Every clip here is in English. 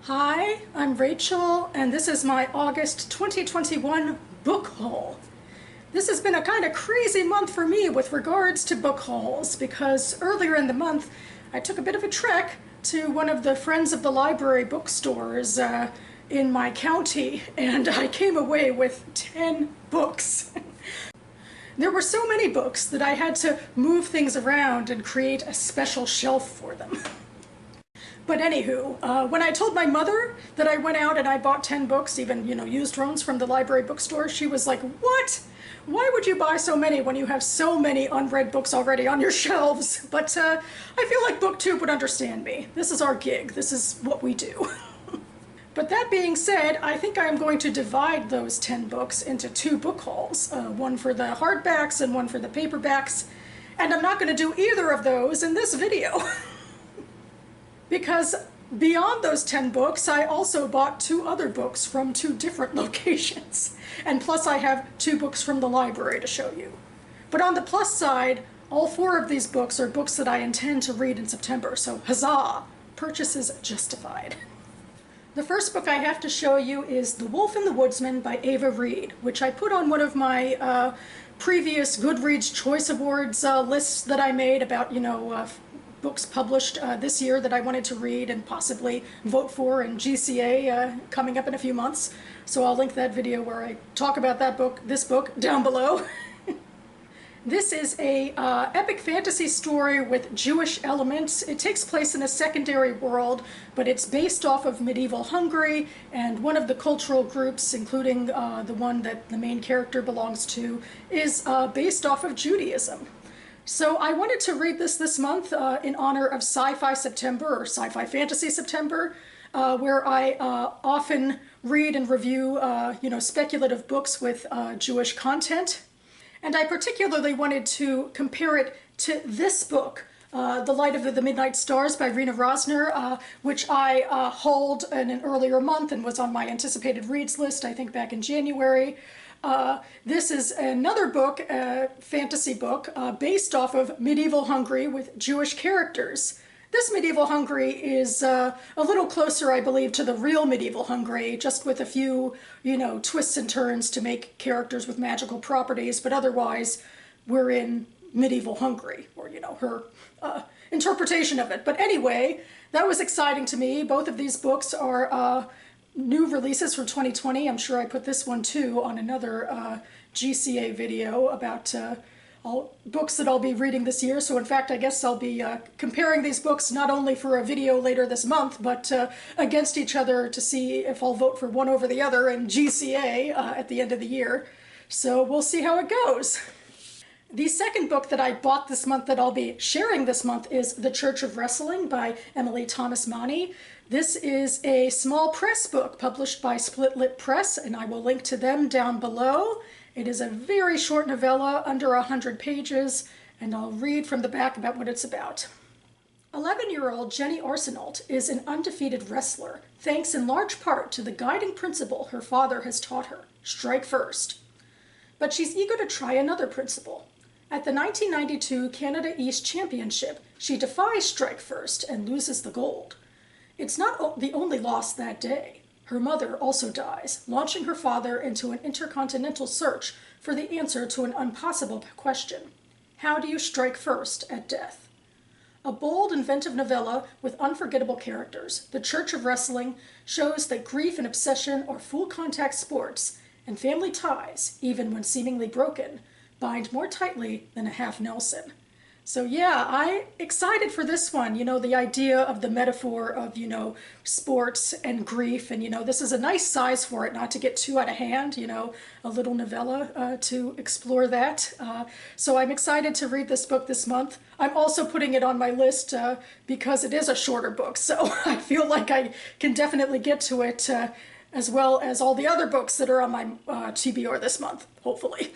Hi, I'm Rachel, and this is my August 2021 book haul. This has been a kind of crazy month for me with regards to book hauls, because earlier in the month I took a bit of a trek to one of the Friends of the Library bookstores in my county, and I came away with 10 books. There were so many books that I had to move things around and create a special shelf for them. But anywho, when I told my mother that I went out and I bought 10 books, even, used ones from the library bookstore, she was like, "What? Why would you buy so many when you have so many unread books already on your shelves?" But I feel like BookTube would understand me. This is our gig. This is what we do. But that being said, I think I am going to divide those 10 books into two book hauls, one for the hardbacks and one for the paperbacks, and I'm not going to do either of those in this video. Because beyond those 10 books, I also bought 2 other books from 2 different locations. And plus I have 2 books from the library to show you. But on the plus side, all 4 of these books are books that I intend to read in September, so huzzah! Purchases justified. The first book I have to show you is The Wolf and the Woodsman by Ava Reed, which I put on one of my previous Goodreads Choice Awards lists that I made about, books published this year that I wanted to read and possibly vote for in GCA coming up in a few months. So I'll link that video where I talk about this book down below. This is a epic fantasy story with Jewish elements. It takes place in a secondary world, but it's based off of medieval Hungary, and one of the cultural groups, including the one that the main character belongs to, is based off of Judaism. So I wanted to read this month in honor of Sci-Fi September, or Sci-Fi Fantasy September, where I often read and review, speculative books with Jewish content. And I particularly wanted to compare it to this book, The Light of the Midnight Stars by Rena Rosner, which I hauled in an earlier month and was on my anticipated reads list, I think back in January. This is another book, a fantasy book, based off of medieval Hungary with Jewish characters. This medieval Hungary is a little closer, I believe, to the real medieval Hungary, just with a few, twists and turns to make characters with magical properties, but otherwise we're in medieval Hungary, or, her interpretation of it. But anyway, that was exciting to me. Both of these books are new releases for 2020. I'm sure I put this one too on another GCA video about all books that I'll be reading this year. So in fact, I guess I'll be comparing these books not only for a video later this month, but against each other to see if I'll vote for one over the other in GCA at the end of the year. So we'll see how it goes. The second book that I bought this month that I'll be sharing this month is The Church of Wrestling by Emily Thomas Money. This is a small press book published by Split Lip Press, and I will link to them down below. It is a very short novella, under 100 pages, and I'll read from the back about what it's about. 11-year-old Jenny Arsenault is an undefeated wrestler, thanks in large part to the guiding principle her father has taught her: strike first. But she's eager to try another principle. At the 1992 Canada East Championship, she defies strike first and loses the gold. It's not the only loss that day. Her mother also dies, launching her father into an intercontinental search for the answer to an impossible question. How do you strike first at death? A bold, inventive novella with unforgettable characters, The Church of Wrestling shows that grief and obsession are full-contact sports, and family ties, even when seemingly broken, bind more tightly than a half Nelson. So yeah, I'm excited for this one. The idea of the metaphor of, sports and grief, and, this is a nice size for it, not to get too out of hand, a little novella to explore that. So I'm excited to read this book this month. I'm also putting it on my list because it is a shorter book, so I feel like I can definitely get to it as well as all the other books that are on my TBR this month, hopefully.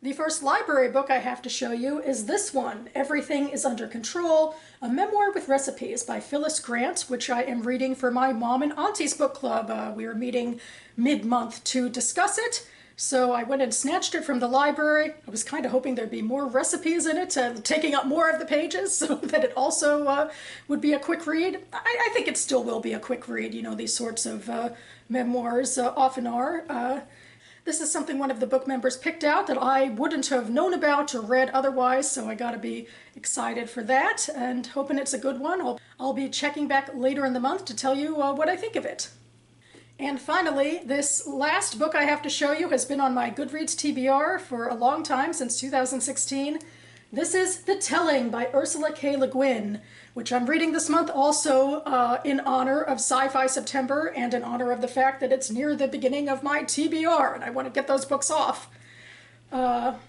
The first library book I have to show you is this one, Everything is Under Control, a memoir with recipes by Phyllis Grant, which I am reading for my Mom and Auntie's book club. We are meeting mid-month to discuss it. So I went and snatched it from the library. I was kind of hoping there'd be more recipes in it, taking up more of the pages so that it also would be a quick read. I think it still will be a quick read. You know, these sorts of memoirs often are. This is something one of the book members picked out that I wouldn't have known about or read otherwise, so I gotta be excited for that and hoping it's a good one. I'll be checking back later in the month to tell you what I think of it. And finally, this last book I have to show you has been on my Goodreads TBR for a long time, since 2016. This is The Telling by Ursula K. Le Guin, which I'm reading this month also in honor of Sci-Fi September and in honor of the fact that it's near the beginning of my TBR and I want to get those books off. I've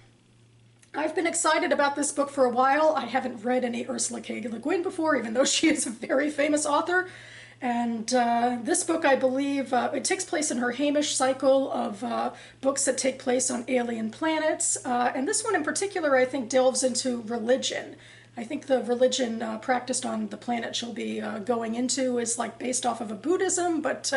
been excited about this book for a while. I haven't read any Ursula K. Le Guin before, even though she is a very famous author. And this book, I believe, it takes place in her Hamish cycle of books that take place on alien planets. And this one in particular, I think, delves into religion. I think the religion practiced on the planet she'll be going into is like based off of a Buddhism, but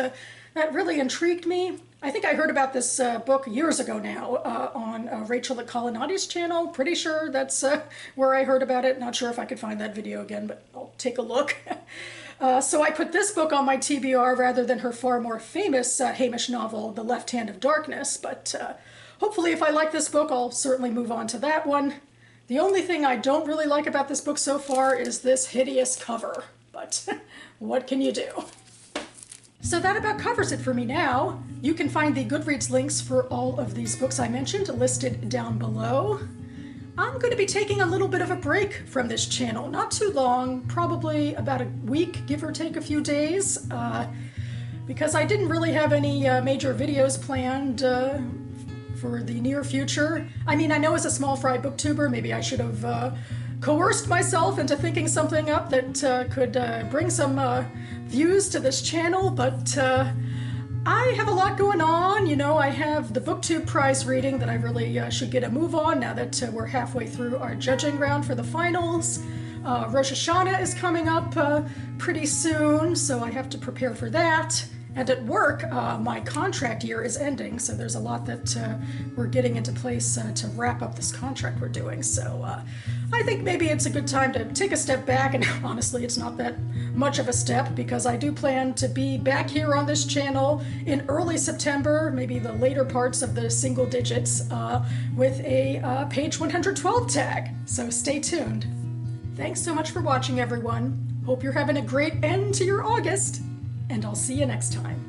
that really intrigued me. I think I heard about this book years ago now on Rachel Colinati's channel. Pretty sure that's where I heard about it. Not sure if I could find that video again, but I'll take a look. So I put this book on my TBR rather than her far more famous Hamish novel, The Left Hand of Darkness, but hopefully if I like this book, I'll certainly move on to that one. The only thing I don't really like about this book so far is this hideous cover, but what can you do? So that about covers it for me now. You can find the Goodreads links for all of these books I mentioned listed down below. I'm going to be taking a little bit of a break from this channel. Not too long, probably about a week, give or take a few days, because I didn't really have any major videos planned for the near future. I mean, I know as a small fry booktuber, maybe I should have coerced myself into thinking something up that could bring some views to this channel, but I have a lot going on. You know, I have the BookTube prize reading that I really should get a move on now that we're halfway through our judging round for the finals. Rosh Hashanah is coming up pretty soon, so I have to prepare for that. And at work, my contract year is ending, so there's a lot that we're getting into place to wrap up this contract we're doing. So I think maybe it's a good time to take a step back, and honestly, it's not that much of a step because I do plan to be back here on this channel in early September, maybe the later parts of the single digits, with a page 112 tag. So stay tuned. Thanks so much for watching, everyone. Hope you're having a great end to your August. And I'll see you next time.